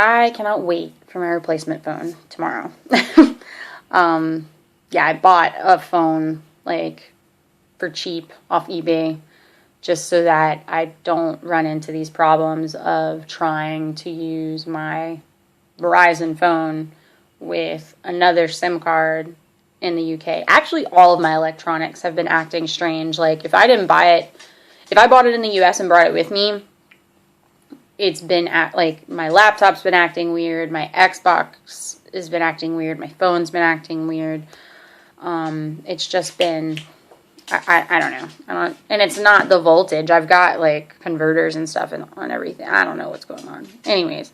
I cannot wait for my replacement phone tomorrow. Yeah, I bought a phone, like, for cheap off eBay, just so that I don't run into these problems of trying to use my Verizon phone with another SIM card in the UK. Actually, all of my electronics have been acting strange. Like, if I bought it in the US and brought it with me, it's been my laptop's been acting weird, my Xbox has been acting weird, my phone's been acting weird. It's just been, I don't know. And it's not the voltage. I've got, like, converters and stuff on everything. I don't know what's going on. Anyways.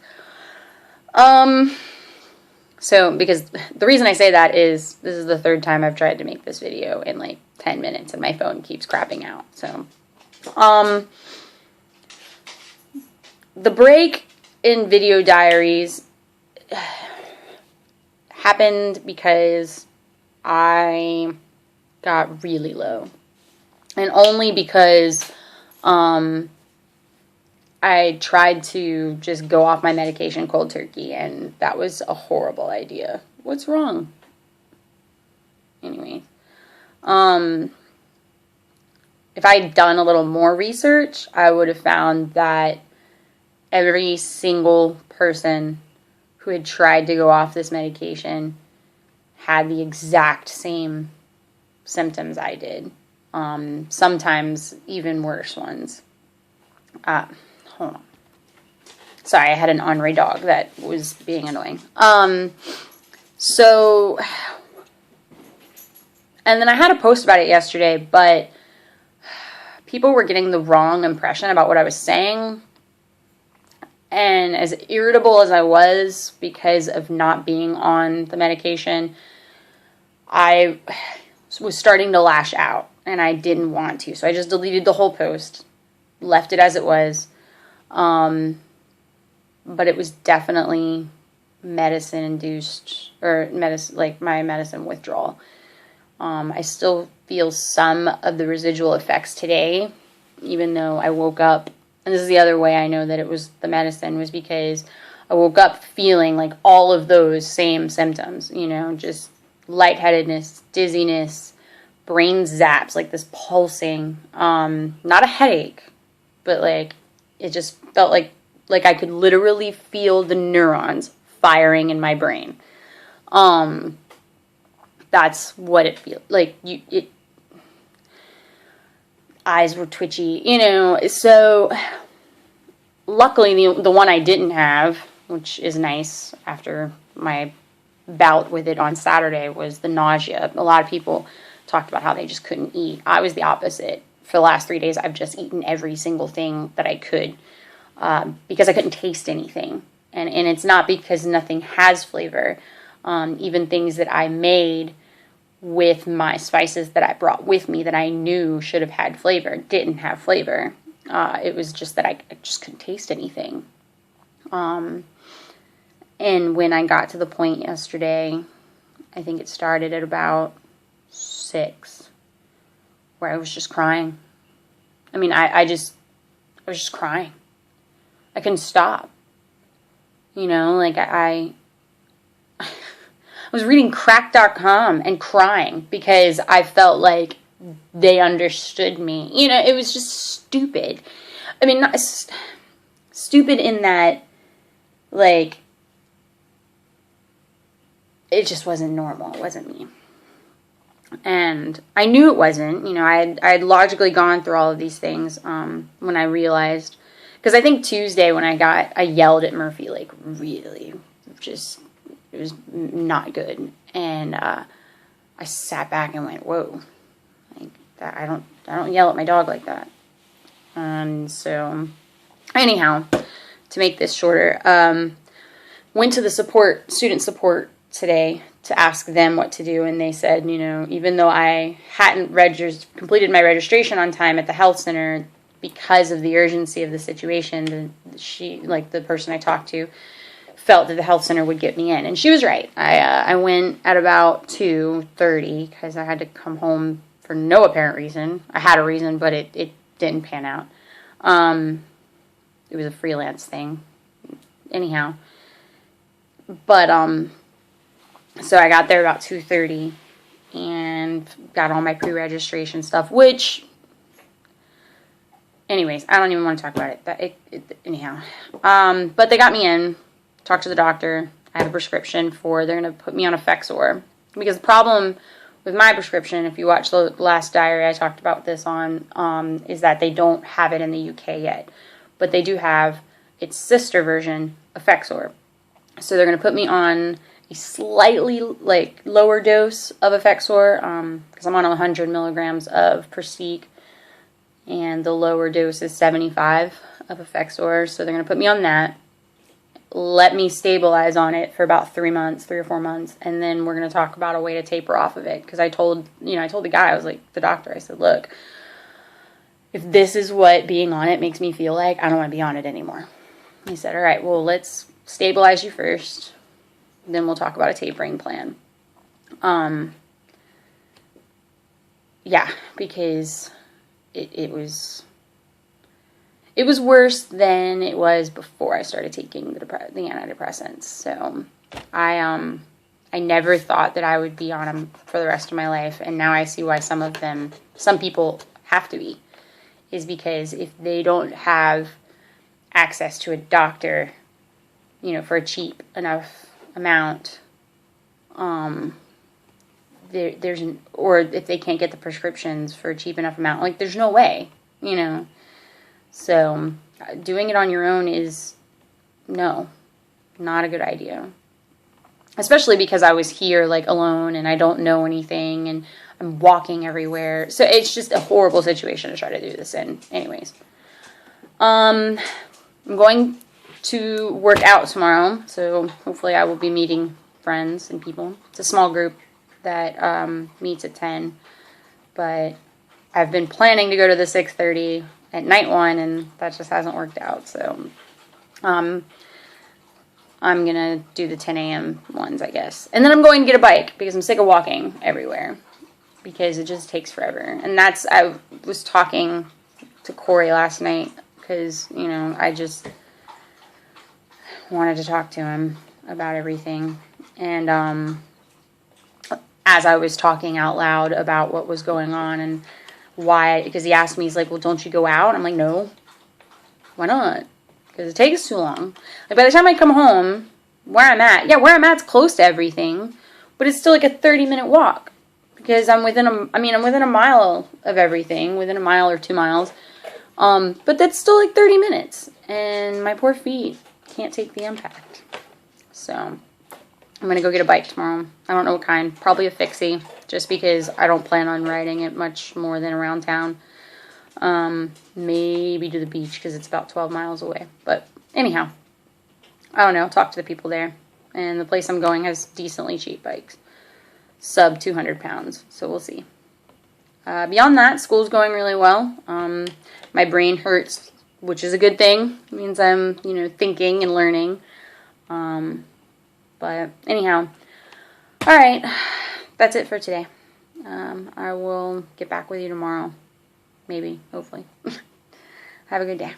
So, because the reason I say that is this is the third time I've tried to make this video in, like, 10 minutes and my phone keeps crapping out. So, the break in video diaries happened because I got really low. And only because I tried to just go off my medication cold turkey, and that was a horrible idea. What's wrong? Anyway. If I'd done a little more research, I would have found that every single person who had tried to go off this medication had the exact same symptoms I did. Sometimes even worse ones. Hold on. Sorry, I had an ornery dog that was being annoying. So, and then I had a post about it yesterday, but people were getting the wrong impression about what I was saying. And as irritable as I was because of not being on the medication, I was starting to lash out, and I didn't want to. So I just deleted the whole post, left it as it was. But it was definitely medicine-induced, or my medicine withdrawal. I still feel some of the residual effects today, even though I woke up. And this is the other way I know that it was the medicine, was because I woke up feeling like all of those same symptoms, just lightheadedness, dizziness, brain zaps, like this pulsing, not a headache, but like, it just felt like I could literally feel the neurons firing in my brain. That's what it feels like. Eyes were twitchy, so luckily the one I didn't have, which is nice after my bout with it on Saturday, was the nausea. A lot of people talked about how they just couldn't eat. I was the opposite. For the last 3 days, I've just eaten every single thing that I could, because I couldn't taste anything. And it's not because nothing has flavor. Even things that I made with my spices that I brought with me that I knew should have had flavor didn't have flavor. It was just that I just couldn't taste anything. And when I got to the point yesterday, I think it started at about 6, where I was just crying. I mean, I was just crying. I couldn't stop. I was reading crack.com and crying because I felt like they understood me. It was just stupid. I mean, not stupid in that, like, it just wasn't normal. It wasn't me. And I knew it wasn't. I had logically gone through all of these things when I realized. Because I think Tuesday when I yelled at Murphy, like, really, just, it was not good. And I sat back and went, whoa. Like, that, I don't yell at my dog like that. And so, anyhow, to make this shorter, went to the student support today to ask them what to do, and they said, even though I hadn't completed my registration on time at the health center because of the urgency of the situation, the person I talked to felt that the health center would get me in, and she was right. I went at about 2:30 because I had to come home for no apparent reason. I had a reason, but it didn't pan out. It was a freelance thing. Anyhow, But, so I got there about 2:30 and got all my pre-registration stuff, which, anyways, I don't even want to talk about it. Anyhow. But they got me in, talked to the doctor. I have a prescription they're going to put me on Effexor. Because the problem with my prescription, if you watch the last diary I talked about this on, is that they don't have it in the UK yet. But they do have its sister version, Effexor. So they're going to put me on a slightly lower dose of Effexor, because I'm on 100 milligrams of Prestige, and the lower dose is 75 of Effexor. So they're going to put me on that, let me stabilize on it for about 3 or 4 months, and then we're going to talk about a way to taper off of it. Because I told the guy, I was like, the doctor, I said, look, if this is what being on it makes me feel like, I don't want to be on it anymore. He said, all right, well, let's stabilize you first, then we'll talk about a tapering plan. Yeah, because it was worse than it was before I started taking the antidepressants. So I never thought that I would be on them for the rest of my life, and now I see why some people have to be, is because if they don't have access to a doctor, for a cheap enough amount, or if they can't get the prescriptions for a cheap enough amount, there's no way, So doing it on your own is not a good idea. Especially because I was here alone and I don't know anything and I'm walking everywhere. So it's just a horrible situation to try to do this in. Anyways. I'm going to work out tomorrow, so hopefully I will be meeting friends and people. It's a small group that meets at 10, but I've been planning to go to the 6:30 at night one, and that just hasn't worked out, so I'm going to do the 10 a.m. ones, I guess. And then I'm going to get a bike, because I'm sick of walking everywhere, because it just takes forever. And I was talking to Corey last night, because, I just wanted to talk to him about everything. And as I was talking out loud about what was going on and why, because he asked me, he's like, well, don't you go out? I'm like, no. Why not? Because it takes too long. By the time I come home, where I'm at's close to everything, but it's still a 30-minute walk, because I'm within a mile of everything, within a mile or 2 miles. But that's still 30 minutes, and my poor feet can't take the impact. So I'm going to go get a bike tomorrow. I don't know what kind. Probably a fixie, just because I don't plan on riding it much more than around town. Maybe to the beach, because it's about 12 miles away. But anyhow, I don't know. I'll talk to the people there. And the place I'm going has decently cheap bikes. Sub 200 pounds. So we'll see. Beyond that, school's going really well. My brain hurts, which is a good thing. It means I'm, thinking and learning. But anyhow, all right, that's it for today. I will get back with you tomorrow. Maybe, hopefully. Have a good day.